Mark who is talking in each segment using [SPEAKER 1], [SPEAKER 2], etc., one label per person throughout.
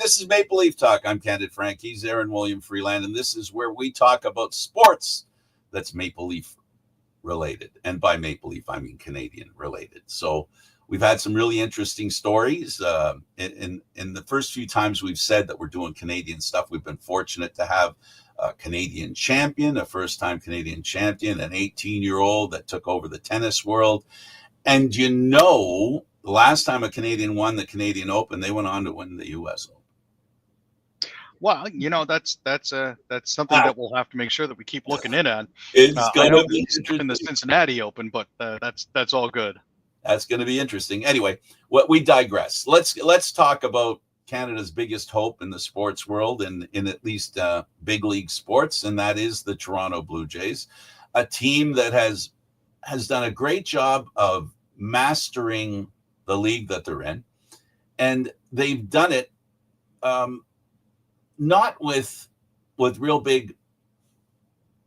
[SPEAKER 1] This is Maple Leaf Talk. I'm Candid Frank. He's Aaron William Freeland, and this is where we talk about sports that's Maple Leaf related. And by Maple Leaf, I mean Canadian related. So we've had some really interesting stories. In the first few times we've said that we're doing Canadian stuff, we've been fortunate to have a Canadian champion, a first-time Canadian champion, an 18-year-old that took over the tennis world. And the last time a Canadian won the Canadian Open, they went on to win the U.S. Open.
[SPEAKER 2] Well, that's something that we'll have to make sure that we keep looking in on.
[SPEAKER 1] I
[SPEAKER 2] know he's in the Cincinnati Open, but that's all good.
[SPEAKER 1] That's going to be interesting. Anyway, we digress. Let's talk about Canada's biggest hope in the sports world and in at least big league sports, and that is the Toronto Blue Jays, a team that has done a great job of mastering the league that they're in, and they've done it not with real big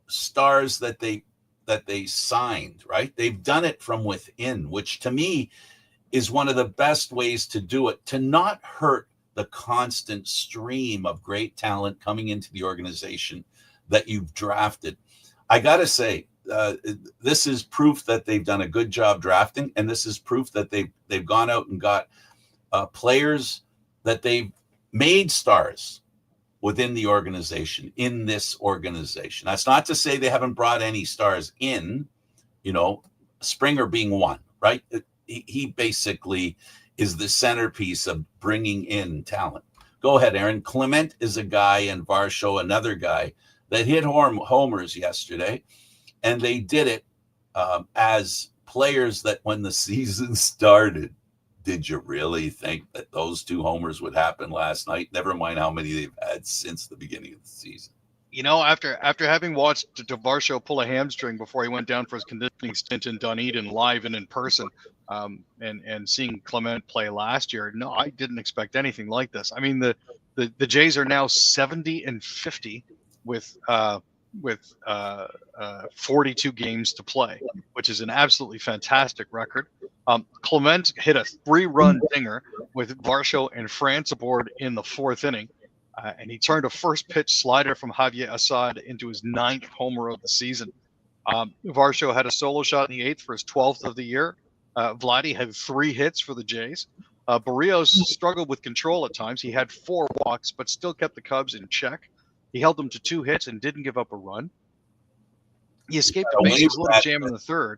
[SPEAKER 1] stars that they signed, right? They've done it from within, which to me is one of the best ways to do it, to not hurt the constant stream of great talent coming into the organization that you've drafted. I got to say, this is proof that they've done a good job drafting, and this is proof that they've gone out and got players that they've made stars within the organization, in this organization. That's not to say they haven't brought any stars in, Springer being one, right? He basically is the centerpiece of bringing in talent. Go ahead, Aaron. Clement is a guy, and Varsho, another guy, that hit homers yesterday. And they did it as players that when the season started, did you really think that those two homers would happen last night? Never mind how many they've had since the beginning of the season.
[SPEAKER 2] After having watched Varsho pull a hamstring before he went down for his conditioning stint in Dunedin live and in person, and seeing Clement play last year, no, I didn't expect anything like this. I mean, the Jays are now 70-50 with 42 games to play, which is an absolutely fantastic record. Clement hit a 3-run dinger with Varsho and France aboard in the 4th inning. And he turned a first pitch slider from Javier Assad into his 9th homer of the season. Varsho had a solo shot in the 8th for his 12th of the year. Vladdy had 3 hits for the Jays. Barrios struggled with control at times. He had 4 walks, but still kept the Cubs in check. He held them to 2 hits and didn't give up a run. He escaped the bases little jam in the 3rd.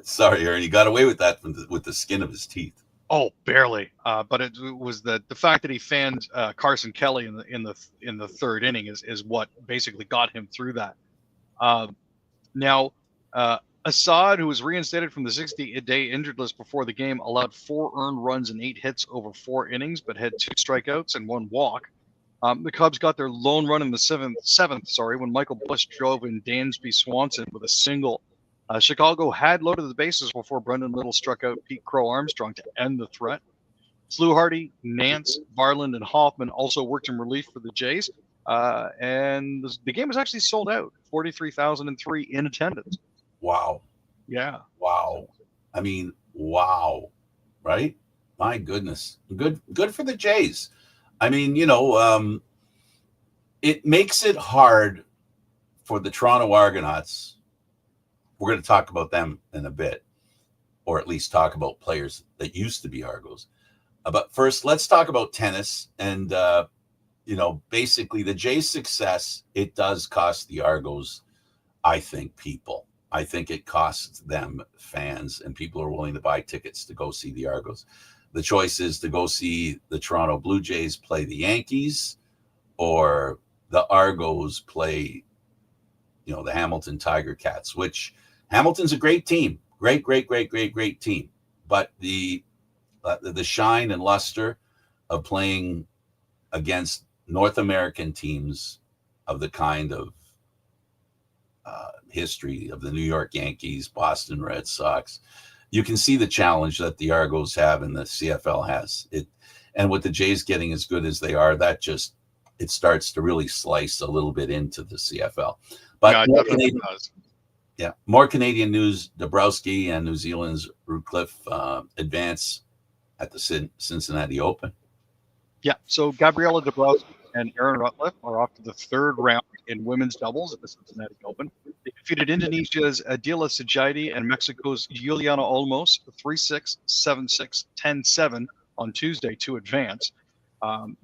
[SPEAKER 1] Sorry, Aaron, he got away with that with the skin of his teeth.
[SPEAKER 2] Oh, barely. But it was the fact that he fanned Carson Kelly in the 3rd inning is what basically got him through that. Now, Assad, who was reinstated from the 60-day injured list before the game, allowed 4 earned runs and 8 hits over 4 innings, but had 2 strikeouts and 1 walk. The Cubs got their lone run in the 7th, when Michael Bush drove in Dansby Swanson with a single. Chicago had loaded the bases before Brendan Little struck out Pete Crow Armstrong to end the threat. Sluharty, Nance, Varland, and Hoffman also worked in relief for the Jays. And the game was actually sold out, 43,003 in attendance.
[SPEAKER 1] Wow.
[SPEAKER 2] Yeah.
[SPEAKER 1] Wow. I mean, wow. Right? My goodness. Good for the Jays. I mean, it makes it hard for the Toronto Argonauts. We're going to talk about them in a bit, or at least talk about players that used to be Argos. But first, let's talk about tennis. And, basically the Jays' success, it does cost the Argos, I think, people. I think it costs them fans, and people are willing to buy tickets to go see the Argos. The choice is to go see the Toronto Blue Jays play the Yankees, or the Argos play, the Hamilton Tiger Cats, which Hamilton's a great team. Great team. But the shine and luster of playing against North American teams of the kind of history of the New York Yankees, Boston Red Sox, you can see the challenge that the Argos have and the CFL has. And with the Jays getting as good as they are, it starts to really slice a little bit into the CFL. But more Canadian news. Dabrowski and New Zealand's Rootcliffe advance at the Cincinnati Open.
[SPEAKER 2] Yeah, so Gabriela Dabrowski and Aaron Rutliff are off to the third round in women's doubles at the Cincinnati Open. They defeated Indonesia's Adila Sujaidi and Mexico's Juliana Olmos 3-6, 7-6, 10-7 on Tuesday to advance.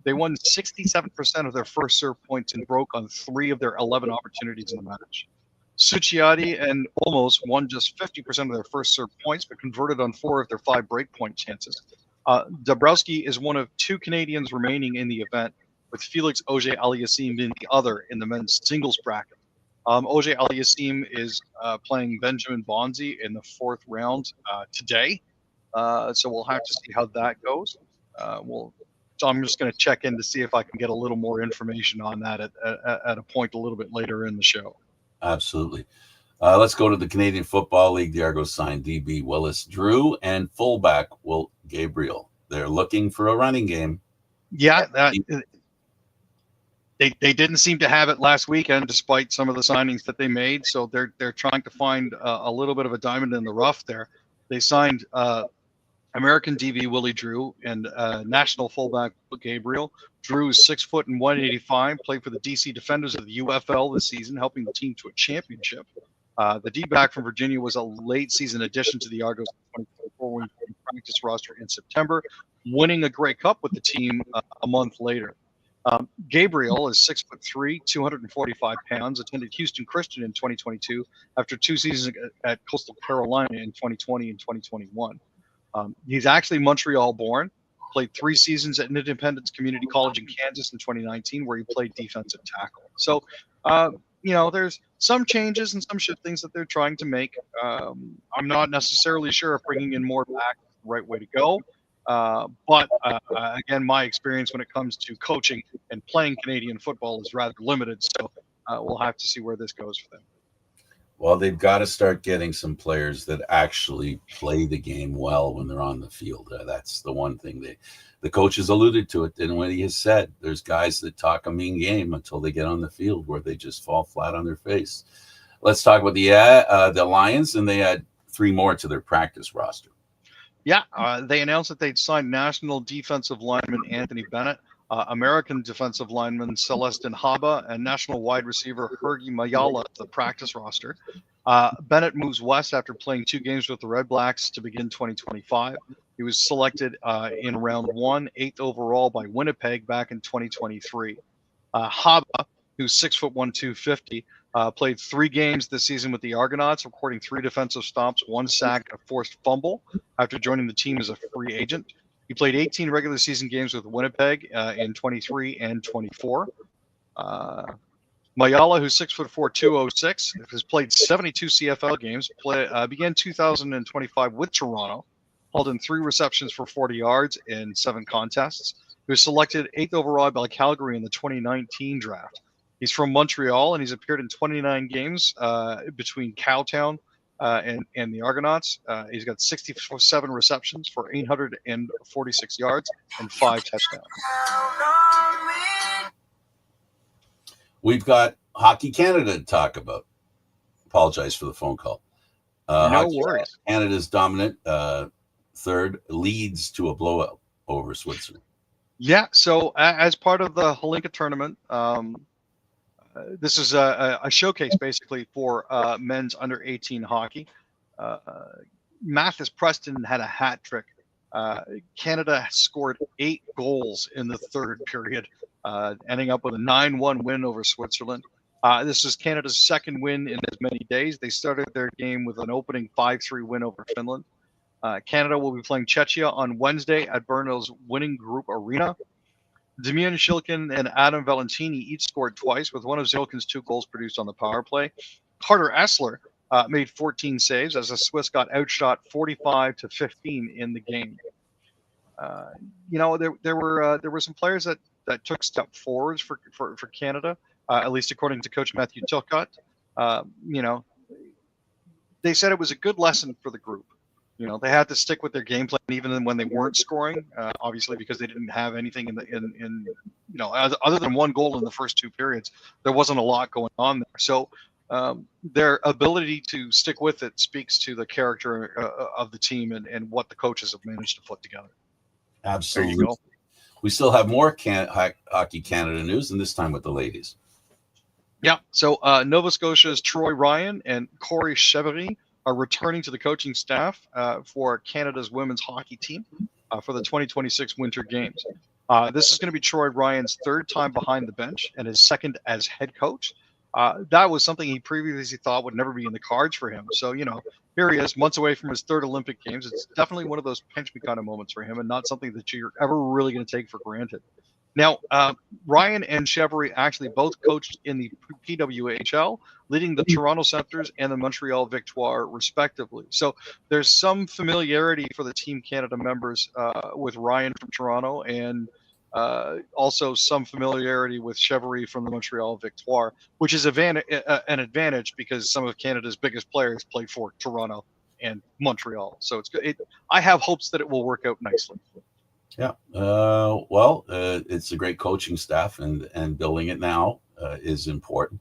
[SPEAKER 2] They won 67% of their first serve points and broke on 3 of their 11 opportunities in the match. Suchiati and Olmos won just 50% of their first serve points, but converted on 4 of their 5 breakpoint chances. Dabrowski is one of 2 Canadians remaining in the event, with Felix Auger-Aliassime being the other in the men's singles bracket. Auger-Aliassime is playing Benjamin Bonzi in the 4th round today, so we'll have to see how that goes. So I'm just going to check in to see if I can get a little more information on that at a point a little bit later in the show.
[SPEAKER 1] Absolutely. Let's go to the Canadian Football League. The Argos signed DB Willis Drew and fullback Will Gabriel. They're looking for a running game.
[SPEAKER 2] Yeah, they didn't seem to have it last weekend, despite some of the signings that they made. So they're trying to find a little bit of a diamond in the rough there. They signed American DB Willie Drew and national fullback Gabriel. Drew is 6 foot and 185, played for the DC Defenders of the UFL this season, helping the team to a championship. The D-back from Virginia was a late season addition to the Argos in 2024 when he practice roster in September, winning a Grey Cup with the team a month later. Gabriel is 6'3", 245 pounds, attended Houston Christian in 2022 after 2 seasons at Coastal Carolina in 2020 and 2021. He's actually Montreal born, played 3 seasons at Independence Community College in Kansas in 2019, where he played defensive tackle. So, there's some changes and some shiftings that they're trying to make. I'm not necessarily sure if bringing in more back is the right way to go. But again, my experience when it comes to coaching and playing Canadian football is rather limited. So we'll have to see where this goes for them.
[SPEAKER 1] Well, they've got to start getting some players that actually play the game well when they're on the field. That's the one thing the coaches alluded to it. And when he has said, there's guys that talk a mean game until they get on the field where they just fall flat on their face. Let's talk about the Lions, and they had 3 more to their practice roster.
[SPEAKER 2] Yeah, they announced that they'd signed national defensive lineman Anthony Bennett, American defensive lineman Celestin Haba, and national wide receiver Hergy Mayala to the practice roster. Bennett moves west after playing 2 games with the Red Blacks to begin 2025. He was selected in round 1, 8th overall by Winnipeg back in 2023. Haba, who's 6'1", 250, played 3 games this season with the Argonauts, recording 3 defensive stops, 1 sack, a forced fumble after joining the team as a free agent. He played 18 regular season games with Winnipeg in 23 and 24. Mayala, who's 6'4", 206, has played 72 CFL games, began 2025 with Toronto, hauled in 3 receptions for 40 yards in 7 contests. He was selected 8th overall by Calgary in the 2019 draft. He's from Montreal, and he's appeared in 29 games between Cowtown and the Argonauts. He's got 67 receptions for 846 yards and 5 touchdowns.
[SPEAKER 1] We've got Hockey Canada to talk about. Apologize for the phone call.
[SPEAKER 2] No worries.
[SPEAKER 1] Canada's dominant third leads to a blowout over Switzerland.
[SPEAKER 2] Yeah, so as part of the Holinka tournament, this is a showcase basically for men's under 18 hockey. Mathis Preston had a hat trick. Canada scored 8 goals in the 3rd period, ending up with a 9-1 win over Switzerland. This is Canada's 2nd win in as many days. They started their game with an opening 5-3 win over Finland. Canada will be playing Czechia on Wednesday at Brno's Winning Group Arena. Demian Shilkin and Adam Valentini each scored twice, with one of Zilkin's 2 goals produced on the power play. Carter Essler made 14 saves as the Swiss got outshot 45-15 in the game. There were some players that took step forwards for Canada, at least according to Coach Matthew Tilcott. They said it was a good lesson for the group. They had to stick with their game plan even when they weren't scoring, obviously because they didn't have anything other than 1 goal in the first 2 periods. There wasn't a lot going on there. So their ability to stick with it speaks to the character of the team and what the coaches have managed to put together.
[SPEAKER 1] Absolutely. We still have more Hockey Canada news, and this time with the ladies.
[SPEAKER 2] Yeah. So Nova Scotia's Troy Ryan and Corey Chevery are returning to the coaching staff for Canada's women's hockey team for the 2026 Winter Games. This is going to be Troy Ryan's third time behind the bench and his second as head coach. That was something he previously thought would never be in the cards for him. So, here he is, months away from his third Olympic Games. It's definitely one of those pinch me kind of moments for him, and not something that you're ever really going to take for granted. Now, Ryan and Chevery actually both coached in the PWHL, leading the Toronto Centers and the Montreal Victoire, respectively. So there's some familiarity for the Team Canada members with Ryan from Toronto, and also some familiarity with Chevery from the Montreal Victoire, which is an advantage because some of Canada's biggest players play for Toronto and Montreal. So I have hopes that it will work out nicely.
[SPEAKER 1] Yeah. It's a great coaching staff, and building it now is important.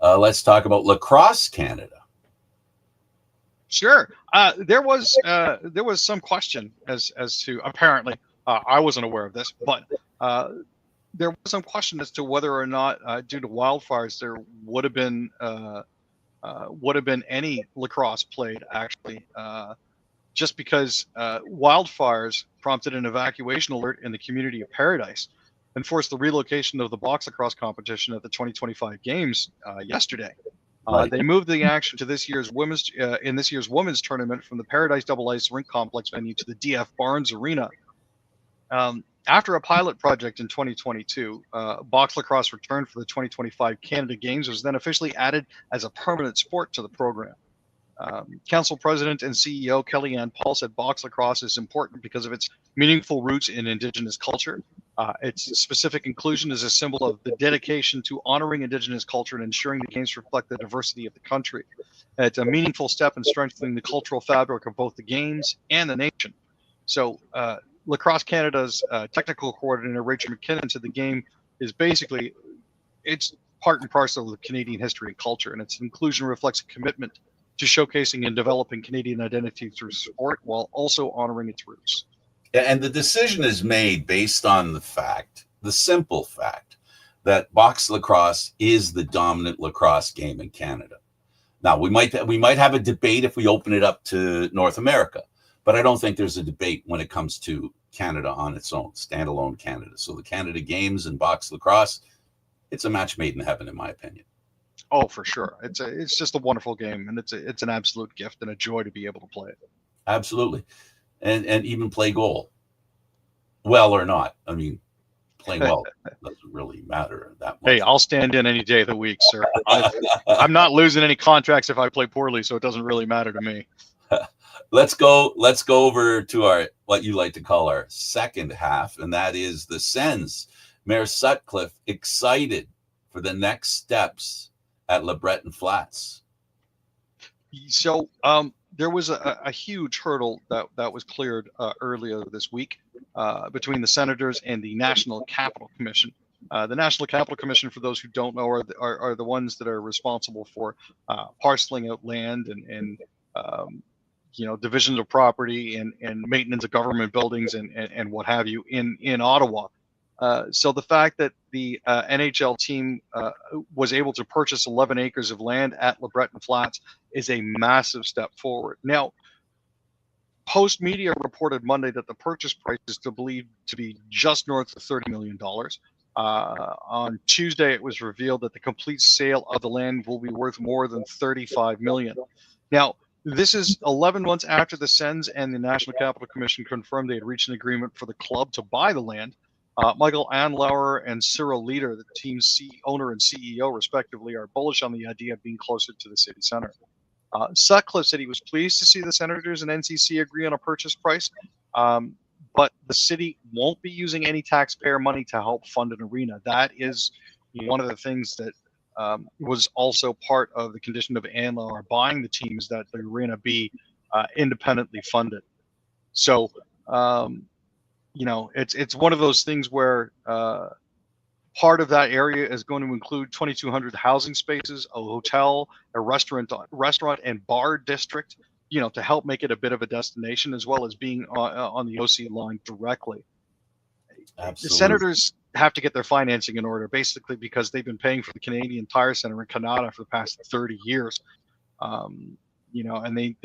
[SPEAKER 1] Let's talk about Lacrosse Canada.
[SPEAKER 2] Sure. There was some question as to, apparently, I wasn't aware of this, but there was some question as to whether or not, due to wildfires, there would have been any lacrosse played, actually. Just because wildfires prompted an evacuation alert in the community of Paradise and forced the relocation of the box lacrosse competition at the 2025 games yesterday.
[SPEAKER 1] Right.
[SPEAKER 2] They moved the action to this year's women's tournament from the Paradise Double Ice Rink Complex venue to the DF Barnes Arena. After a pilot project in 2022, box lacrosse returned for the 2025 Canada Games, was then officially added as a permanent sport to the program. Council President and CEO Kellyanne Paul said box lacrosse is important because of its meaningful roots in Indigenous culture. Its specific inclusion is a symbol of the dedication to honoring Indigenous culture and ensuring the games reflect the diversity of the country. It's a meaningful step in strengthening the cultural fabric of both the games and the nation. So Lacrosse Canada's technical coordinator, Rachel McKinnon, said the game is basically, it's part and parcel of Canadian history and culture, and its inclusion reflects a commitment to showcasing and developing Canadian identity through sport while also honoring its roots.
[SPEAKER 1] And the decision is made based on the simple fact that box lacrosse is the dominant lacrosse game in Canada. Now, we might have a debate if we open it up to North America, but I don't think there's a debate when it comes to Canada on its own, standalone Canada. So the Canada Games and box lacrosse, it's a match made in heaven, in my opinion.
[SPEAKER 2] Oh, for sure. It's just a wonderful game, and it's an absolute gift and a joy to be able to play it.
[SPEAKER 1] Absolutely. And even play goal. Well or not. I mean, playing well doesn't really matter that much.
[SPEAKER 2] Hey, I'll stand in any day of the week, sir. I'm not losing any contracts if I play poorly, so it doesn't really matter to me.
[SPEAKER 1] Let's go over to our, what you like to call our second half, and that is the Sens. Mayor Sutcliffe excited for the next steps at LeBreton Flats.
[SPEAKER 2] So there was a huge hurdle that was cleared earlier this week between the Senators and the National Capital Commission. The National Capital Commission, for those who don't know, are the ones that are responsible for parceling out land and divisions of property and maintenance of government buildings and what have you in Ottawa. So the fact that the NHL team was able to purchase 11 acres of land at LeBreton Flats is a massive step forward. Now, Post Media reported Monday that the purchase price is believed to be just north of $30 million. On Tuesday, it was revealed that the complete sale of the land will be worth more than $35 million. Now, this is 11 months after the Sens and the National Capital Commission confirmed they had reached an agreement for the club to buy the land. Michael Anlauer and Cyril Leader, the team's owner and CEO, respectively, are bullish on the idea of being closer to the city center. Sutcliffe said he was pleased to see the Senators and NCC agree on a purchase price, but the city won't be using any taxpayer money to help fund an arena. That is one of the things that was also part of the condition of Anlauer buying the teams, that the arena be independently funded. So, it's one of those things where part of that area is going to include 2,200 housing spaces, a hotel, a restaurant and bar district, to help make it a bit of a destination, as well as being on the OC line directly. The
[SPEAKER 1] Absolutely.
[SPEAKER 2] Senators have to get their financing in order, basically because they've been paying for the Canadian Tire Center in Canada for the past 30 years. And they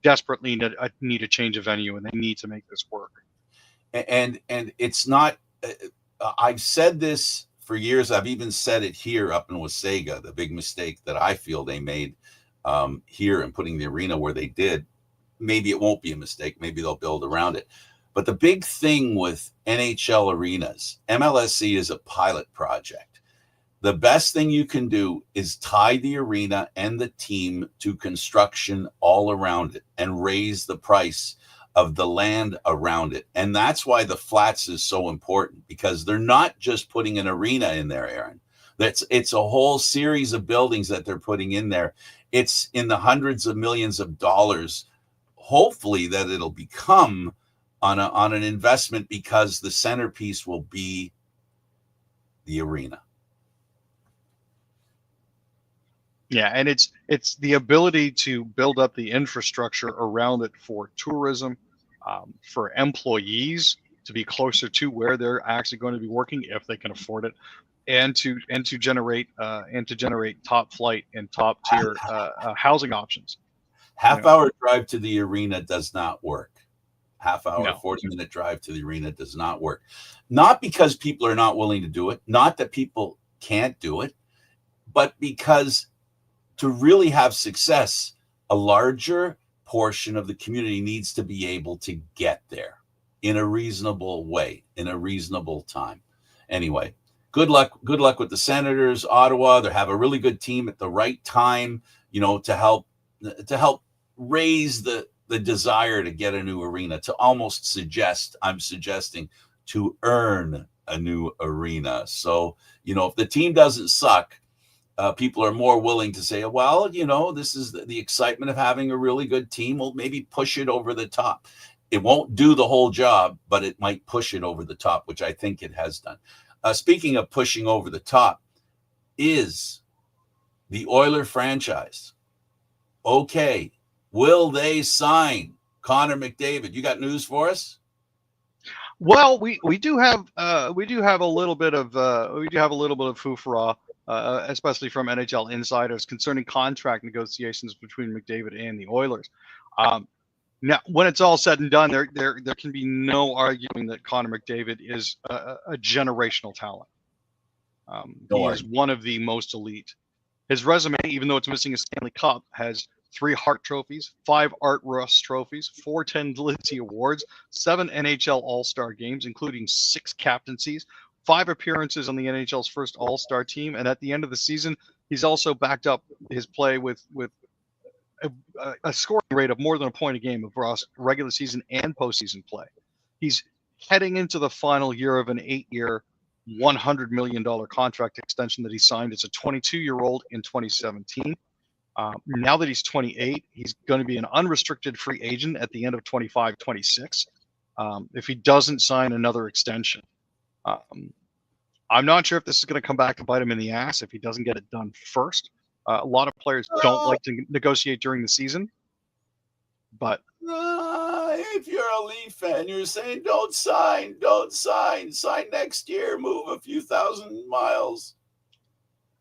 [SPEAKER 2] desperately need a change of venue, and they need to make this work.
[SPEAKER 1] And it's not. I've said this for years. I've even said it here up in Wasaga. The big mistake that I feel they made here in putting the arena where they did. Maybe it won't be a mistake. Maybe they'll build around it. But the big thing with NHL arenas, MLSE is a pilot project. The best thing you can do is tie the arena and the team to construction all around it and raise the price of the land around it. And that's why the flats is so important, because they're not just putting an arena in there, Aaron. It's a whole series of buildings that they're putting in there. It's in the hundreds of millions of dollars. Hopefully that it'll become on an investment, because the centerpiece will be the arena.
[SPEAKER 2] Yeah, and it's the ability to build up the infrastructure around it for tourism, for employees to be closer to where they're actually going to be working if they can afford it, and to generate top flight and top tier housing options.
[SPEAKER 1] Half-hour drive to the arena does not work. Half-hour,
[SPEAKER 2] No.
[SPEAKER 1] 40-minute drive to the arena does not work. Not because people are not willing to do it, not that people can't do it, but because to really have success, a larger portion of the community needs to be able to get there in a reasonable way, in a reasonable time. Anyway, good luck with the Senators, Ottawa. They have a really good team at the right time, to help raise the desire to get a new arena, to almost I'm suggesting to earn a new arena. So, if the team doesn't suck, people are more willing to say, well, this is the excitement of having a really good team. We'll maybe push it over the top. It won't do the whole job, but it might push it over the top, which I think it has done. Speaking of pushing over the top, is the Oiler franchise okay? Will they sign Connor McDavid? You got news for us?
[SPEAKER 2] Well, we do have a little bit of foofara, especially from NHL insiders concerning contract negotiations between McDavid and the Oilers. Now, when it's all said and done, there can be no arguing that Connor McDavid is a generational talent. He is one of the most elite. His resume, even though it's missing a Stanley Cup, has 3 Hart trophies, 5 Art Ross trophies, 4 Tenlizzy awards, 7 NHL All-Star games, including 6 captaincies, 5 appearances on the NHL's first All-Star team, and at the end of the season, he's also backed up his play with a scoring rate of more than a point a game across regular season and postseason play. He's heading into the final year of an 8-year, $100 million contract extension that he signed as a 22-year-old in 2017. Now that he's 28, he's going to be an unrestricted free agent at the end of 25-26 if he doesn't sign another extension. I'm not sure if this is going to come back to bite him in the ass if he doesn't get it done first. A lot of players don't like to negotiate during the season, but
[SPEAKER 1] if you're a Leaf fan, you're saying don't sign next year, move a few thousand miles.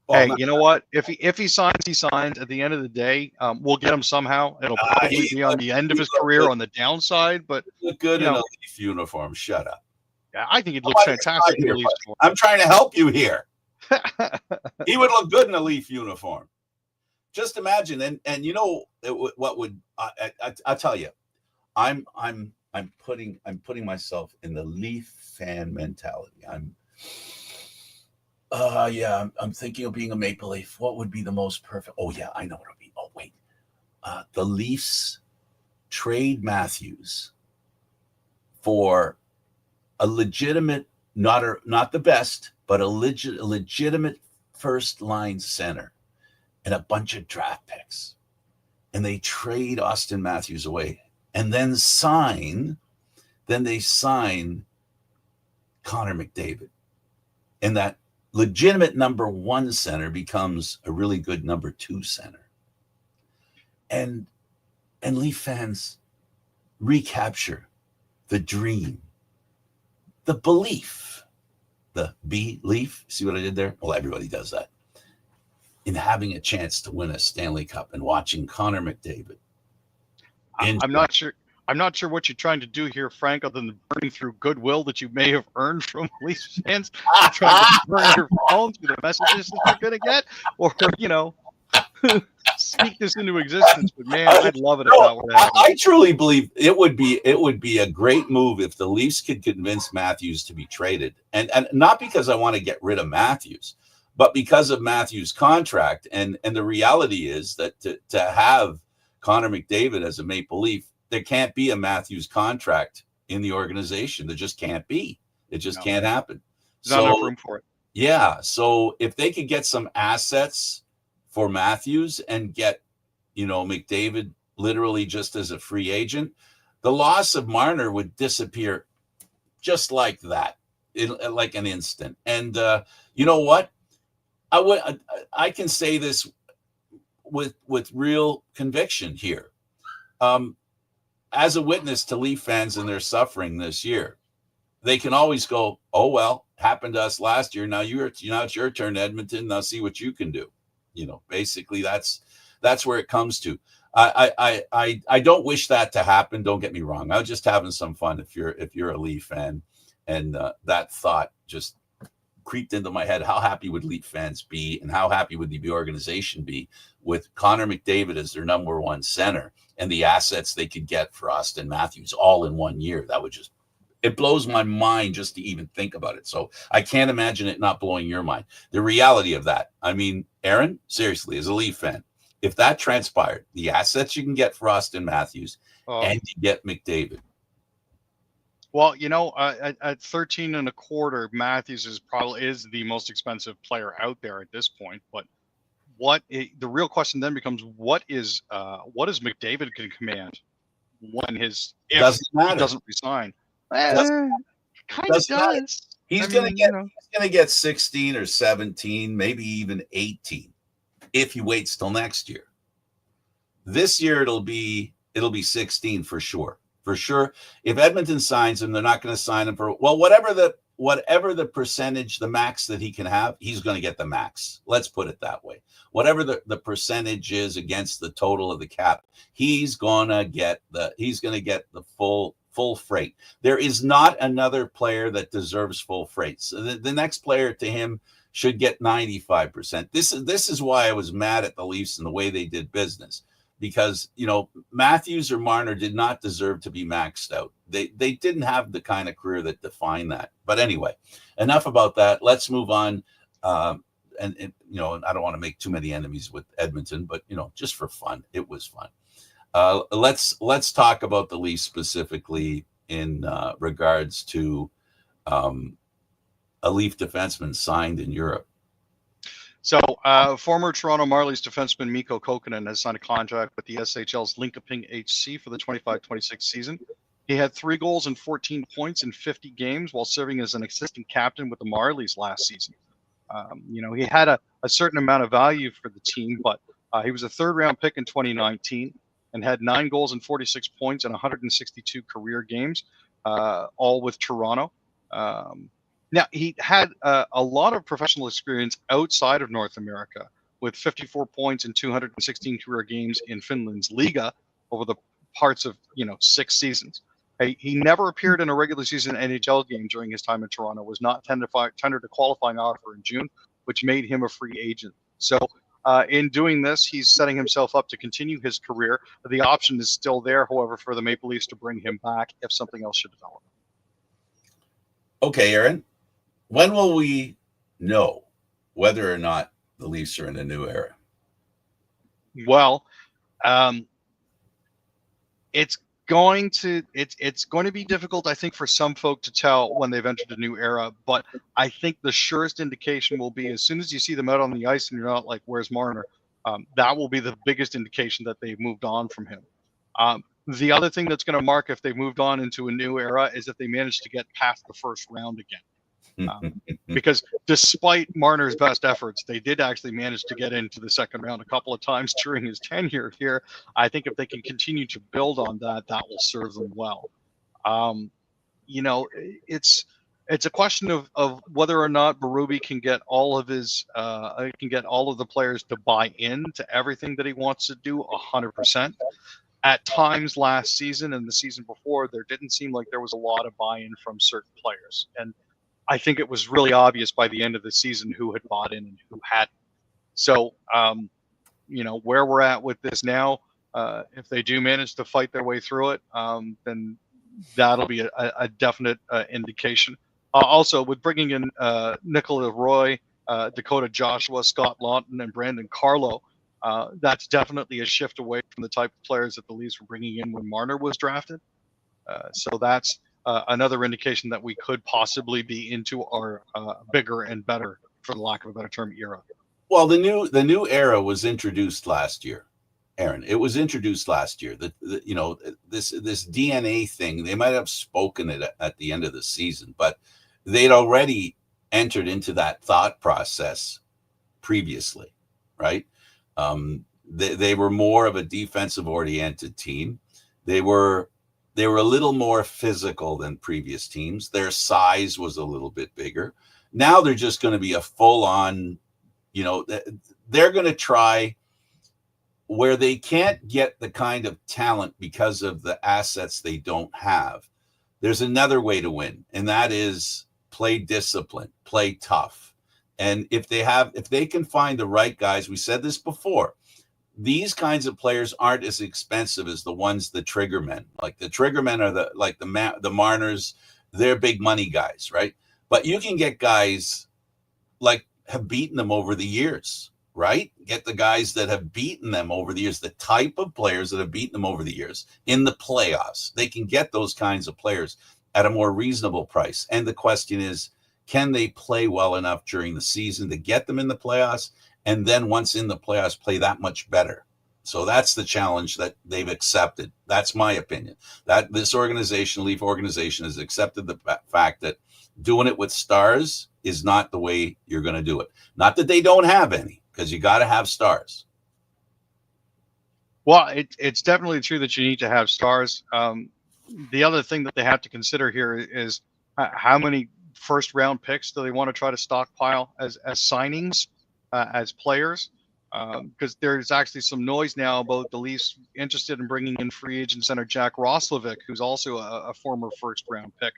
[SPEAKER 2] Well, hey, you know what? If he signs, he signs. At the end of the day, we'll get him somehow. It'll probably be on the end of his career good. On the downside, but
[SPEAKER 1] look good in a Leaf uniform. Shut up.
[SPEAKER 2] Yeah, I think he'd look fantastic in a Leaf uniform.
[SPEAKER 1] I'm trying to help you here. He would look good in a Leaf uniform. Just imagine, and what would I tell you? I'm putting myself in the Leaf fan mentality. I'm thinking of being a Maple Leaf. What would be the most perfect? Oh yeah, I know what it'll be. Oh wait, the Leafs trade Matthews for a legitimate, not the best, but a legitimate first line center and a bunch of draft picks, and they trade Austin Matthews away, and then they sign Connor McDavid, and that legitimate number 1 center becomes a really good number 2 center, and Leaf fans recapture the dream the belief, the belief, see what I did there? Well, everybody does that. In having a chance to win a Stanley Cup and watching Connor McDavid.
[SPEAKER 2] I'm not sure. I'm not sure what you're trying to do here, Frank, other than burning through goodwill that you may have earned from Leafs fans. You're trying to burn your phones with the messages that you're going to get, or speak this into existence. But man, I'd love it if that were to happen.
[SPEAKER 1] I truly believe it would be a great move if the Leafs could convince Matthews to be traded, and not because I want to get rid of Matthews, but because of Matthews' contract. And the reality is that to have Connor McDavid as a Maple Leaf, there can't be a Matthews contract in the organization. There just can't be. It just can't happen.
[SPEAKER 2] There's not enough room for it.
[SPEAKER 1] Yeah. So if they could get some assets for Matthews and get, McDavid literally just as a free agent, the loss of Marner would disappear just like that, like an instant. And you know what? I can say this with real conviction here. As a witness to Leaf fans and their suffering this year, they can always go, "Oh well, happened to us last year. Now it's your turn, Edmonton. Now see what you can do." Basically that's where it comes to. I don't wish that to happen. Don't get me wrong. I was just having some fun. If you're a Leaf fan, and that thought just creeped into my head. How happy would Leaf fans be, and how happy would the organization be with Connor McDavid as their number one center and the assets they could get for Austin Matthews all in 1 year? That would it blows my mind just to even think about it. So I can't imagine it not blowing your mind. The reality of that. I mean, Aaron, seriously, as a Leaf fan, if that transpired, the assets you can get for Austin Matthews and you get McDavid.
[SPEAKER 2] Well, at 13 and a quarter, Matthews is the most expensive player out there at this point. But the real question then becomes, what is McDavid can command if he doesn't resign? Kind of does.
[SPEAKER 1] He's going to get 16 or 17, maybe even 18 if he waits till next year. This year it'll be 16 for sure. For sure. If Edmonton signs him, they're not going to sign him for whatever the percentage, the max that he can have, he's going to get the max. Let's put it that way. Whatever the percentage is against the total of the cap, he's going to get the full freight. There is not another player that deserves full freight. So the next player to him should get 95%. This is why I was mad at the Leafs and the way they did business. Because, Matthews or Marner did not deserve to be maxed out. They didn't have the kind of career that defined that. But anyway, enough about that. Let's move on. And I don't want to make too many enemies with Edmonton, but, just for fun, it was fun. Let's talk about the Leafs specifically in regards to a Leaf defenseman signed in Europe.
[SPEAKER 2] So, former Toronto Marlies defenseman Mikko Kokkonen has signed a contract with the SHL's Linkoping HC for the 25-26 season. He had 3 goals and 14 points in 50 games while serving as an assistant captain with the Marlies last season. He had a certain amount of value for the team, but he was a third-round pick in 2019 and had 9 goals and 46 points in 162 career games, all with Toronto. Now, he had a lot of professional experience outside of North America, with 54 points in 216 career games in Finland's Liga over the parts of 6 seasons. He never appeared in a regular season NHL game during his time in Toronto, was not tendered a qualifying offer in June, which made him a free agent. So in doing this, he's setting himself up to continue his career. The option is still there, however, for the Maple Leafs to bring him back if something else should develop.
[SPEAKER 1] Okay, Aaron. When will we know whether or not the Leafs are in a new era?
[SPEAKER 2] Well, it's going to be difficult, I think, for some folk to tell when they've entered a new era. But I think the surest indication will be as soon as you see them out on the ice and you're not like, "Where's Marner?" That will be the biggest indication that they've moved on from him. The other thing that's going to mark if they've moved on into a new era is if they manage to get past the first round again. Because despite Marner's best efforts, they did actually manage to get into the second round a couple of times during his tenure here. I think if they can continue to build on that, that will serve them well. it's a question of whether or not Berube can get all of the players to buy in to everything that he wants to do 100%. At times last season and the season before, there didn't seem like there was a lot of buy-in from certain players, and I think it was really obvious by the end of the season who had bought in and who hadn't. So, where we're at with this now, if they do manage to fight their way through it, then that'll be a definite indication. Also, with bringing in Nicola Roy, Dakota Joshua, Scott Lawton, and Brandon Carlo, that's definitely a shift away from the type of players that the Leafs were bringing in when Marner was drafted. So that's another indication that we could possibly be into our bigger and better, for the lack of a better term, era.
[SPEAKER 1] Well, the new era was introduced last year, Aaron. It was introduced last year. This DNA thing. They might have spoken it at the end of the season, but they'd already entered into that thought process previously, right? They were more of a defensive-oriented team. They were a little more physical than previous teams. Their size was a little bit bigger. Now they're just going to be a full-on. They're going to try where they can't get the kind of talent because of the assets they don't have. There's another way to win, and that is play discipline, play tough. And if they can find the right guys, we said this before, these kinds of players aren't as expensive as the ones, the trigger men. Like the trigger men are the Marners, they're big money guys, right? But you can get guys like have beaten them over the years, right? Get the guys that have beaten them over the years, the type of players that have beaten them over the years in the playoffs. They can get those kinds of players at a more reasonable price. And the question is, can they play well enough during the season to get them in the playoffs? And then once in the playoffs, play that much better. So that's the challenge that they've accepted. That's my opinion. That this organization, Leaf organization, has accepted the fact that doing it with stars is not the way you're going to do it. Not that they don't have any, because you got to have stars.
[SPEAKER 2] Well, it's definitely true that you need to have stars. The other thing that they have to consider here is how many first-round picks do they want to try to stockpile as signings, as players? Because there's actually some noise now about the Leafs interested in bringing in free agent center Jack Roslovic, who's also a former first-round pick,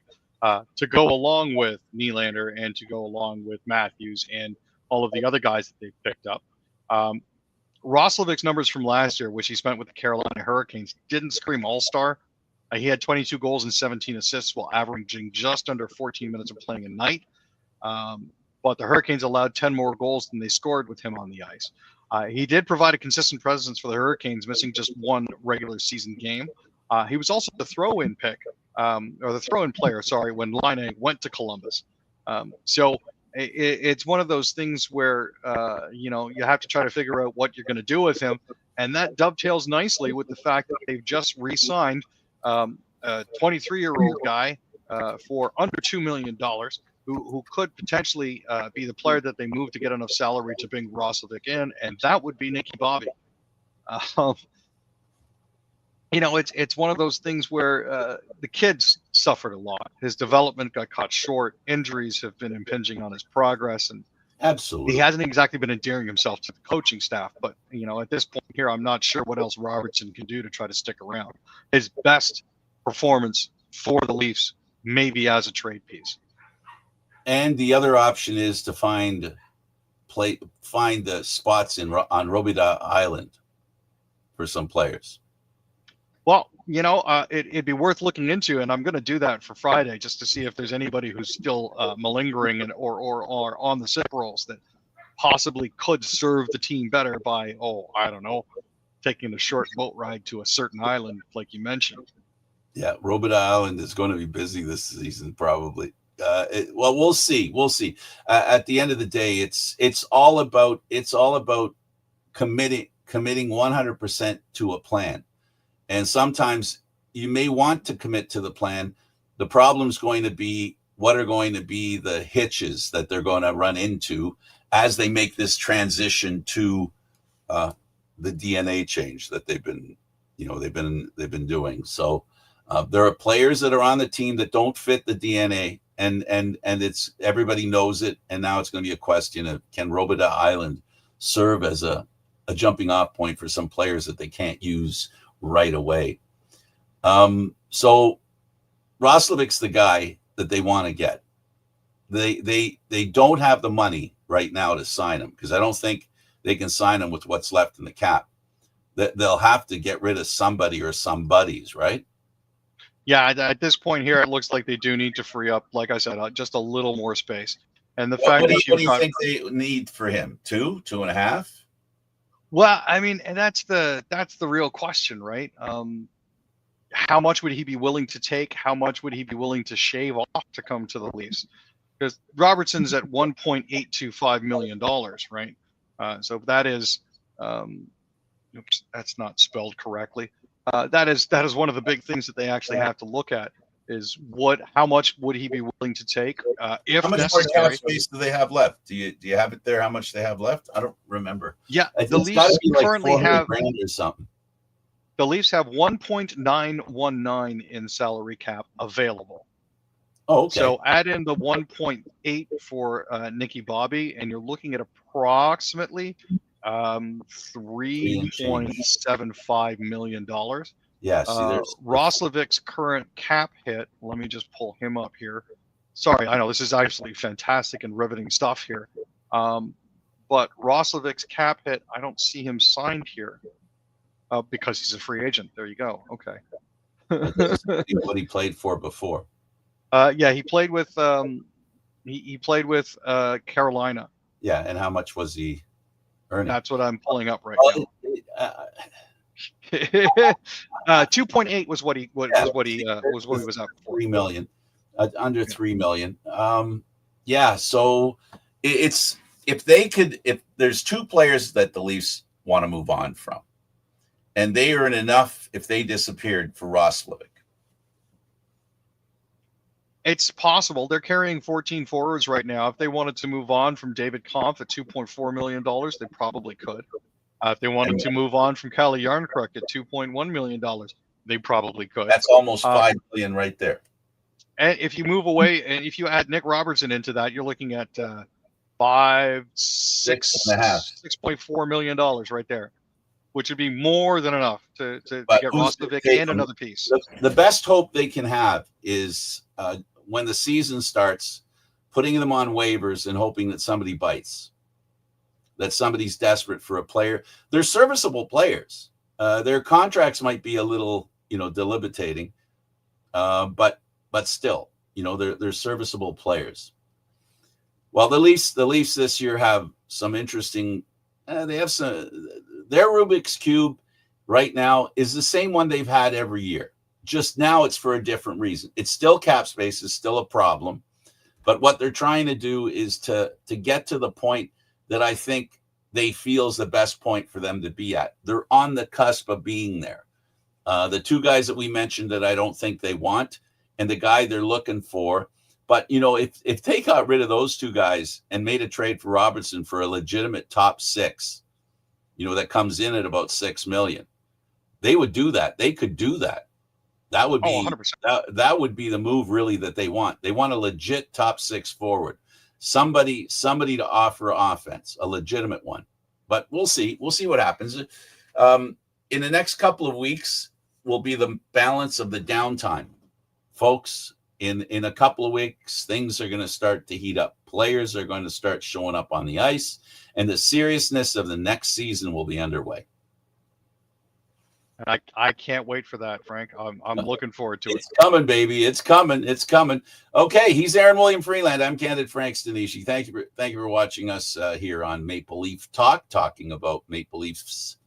[SPEAKER 2] to go along with Nylander and to go along with Matthews and all of the other guys that they've picked up. Roslovic's numbers from last year, which he spent with the Carolina Hurricanes, didn't scream all-star. He had 22 goals and 17 assists while averaging just under 14 minutes of playing a night. But the Hurricanes allowed 10 more goals than they scored with him on the ice. He did provide a consistent presence for the Hurricanes, missing just one regular season game. He was also the throw-in pick, or the throw-in player, sorry, when Laine went to Columbus. So it's one of those things where, you have to try to figure out what you're going to do with him. And that dovetails nicely with the fact that they've just re-signed a 23-year-old guy for under $2 million, who could potentially be the player that they move to get enough salary to bring Roslovic in, and that would be Nicky Bobby. It's one of those things where the kid's suffered a lot. His development got cut short. Injuries have been impinging on his progress, and
[SPEAKER 1] absolutely,
[SPEAKER 2] he hasn't exactly been endearing himself to the coaching staff. But at this point here, I'm not sure what else Robertson can do to try to stick around. His best performance for the Leafs maybe as a trade piece.
[SPEAKER 1] And the other option is to find the spots on Robida Island for some players.
[SPEAKER 2] Well, it'd be worth looking into, and I'm going to do that for Friday just to see if there's anybody who's still malingering or on the sick rolls that possibly could serve the team better by, I don't know, taking a short boat ride to a certain island like you mentioned.
[SPEAKER 1] Yeah, Robida Island is going to be busy this season probably. We'll see. At the end of the day, it's all about committing 100% to a plan. And sometimes you may want to commit to the plan. The problem's going to be what are going to be the hitches that they're going to run into as they make this transition to the DNA change that they've been doing. So there are players that are on the team that don't fit the DNA. and it's everybody knows it, and now it's going to be a question of, can Robidas Island serve as a jumping off point for some players that they can't use right away. So Roslovic's the guy that they want to get. They don't have the money right now to sign him, because I don't think they can sign him with what's left in the cap. They'll have to get rid of somebody or somebodies, right?
[SPEAKER 2] Yeah, at this point here, it looks like they do need to free up, like I said, just a little more space. And the fact that
[SPEAKER 1] what do you think they need for him? 2.5?
[SPEAKER 2] Well, I mean, and that's the real question, right? How much would he be willing to take? How much would he be willing to shave off to come to the Leafs? Because Robertson's at $1.825 million, right? So that is, oops, that's not spelled correctly. That is one of the big things that they actually have to look at, is how much would he be willing to take if
[SPEAKER 1] how much
[SPEAKER 2] necessary.
[SPEAKER 1] more cap space do they have left? Do you have it there? How much they have left? I don't remember.
[SPEAKER 2] Yeah, the Leafs currently have
[SPEAKER 1] grand or something.
[SPEAKER 2] The Leafs have 1.919 in salary cap available.
[SPEAKER 1] Oh, okay.
[SPEAKER 2] So add in the 1.8 for Nicky Bobby, and you're looking at approximately $3.75 million.
[SPEAKER 1] Yeah, see,
[SPEAKER 2] Roslovic's current cap hit, let me just pull him up here. Sorry, I know this is absolutely fantastic and riveting stuff here. But Roslovic's cap hit, I don't see him signed here because he's a free agent. There you go. Okay.
[SPEAKER 1] What he played for before.
[SPEAKER 2] Yeah, he played with he played with Carolina.
[SPEAKER 1] Yeah, and how much was he earning?
[SPEAKER 2] That's what I'm pulling up right now. 2.8 was what he was what he was up for.
[SPEAKER 1] $3 million, under $3 million. Yeah, so it's if there's two players that the Leafs want to move on from, and they earn enough if they disappeared for Roslovic.
[SPEAKER 2] It's possible. They're carrying 14 forwards right now. If they wanted to move on from David Kampf at $2.4 million, they probably could. If they wanted to move on from Kalle Järnkrok at $2.1 million, they probably could.
[SPEAKER 1] That's almost $5 million right there.
[SPEAKER 2] And if you move away, and if you add Nick Robertson into that, you're looking at $6.4 million right there, which would be more than enough to get Roslovic and another piece.
[SPEAKER 1] The best hope they can have is when the season starts, putting them on waivers and hoping that somebody bites, that somebody's desperate for a player. They're serviceable players. Their contracts might be a little, debilitating, but still, they're serviceable players. Well, the Leafs this year have some interesting. They have some. Their Rubik's Cube right now is the same one they've had every year. Just now it's for a different reason. It's still cap space is still a problem, but what they're trying to do is to get to the point that I think they feel is the best point for them to be at. They're on the cusp of being there. The two guys that we mentioned that I don't think they want, and the guy they're looking for. But, if they got rid of those two guys and made a trade for Robertson for a legitimate top six, that comes in at about $6 million, they would do that. They could do that. That would be 100%. That would be the move really that they want. They want a legit top six forward. Somebody to offer offense, a legitimate one. But we'll see. We'll see what happens. In the next couple of weeks will be the balance of the downtime. Folks, in a couple of weeks, things are going to start to heat up. Players are going to start showing up on the ice, and the seriousness of the next season will be underway.
[SPEAKER 2] And I can't wait for that, Frank. I'm looking forward to it.
[SPEAKER 1] It's coming, baby. It's coming. It's coming. Okay, he's Aaron William Freeland. I'm Candid Frank Stanishi. Thank you for watching us here on Maple Leaf Talk, talking about Maple Leafs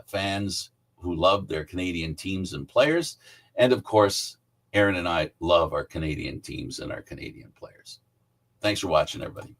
[SPEAKER 1] fans who love their Canadian teams and players. And, of course, Aaron and I love our Canadian teams and our Canadian players. Thanks for watching, everybody.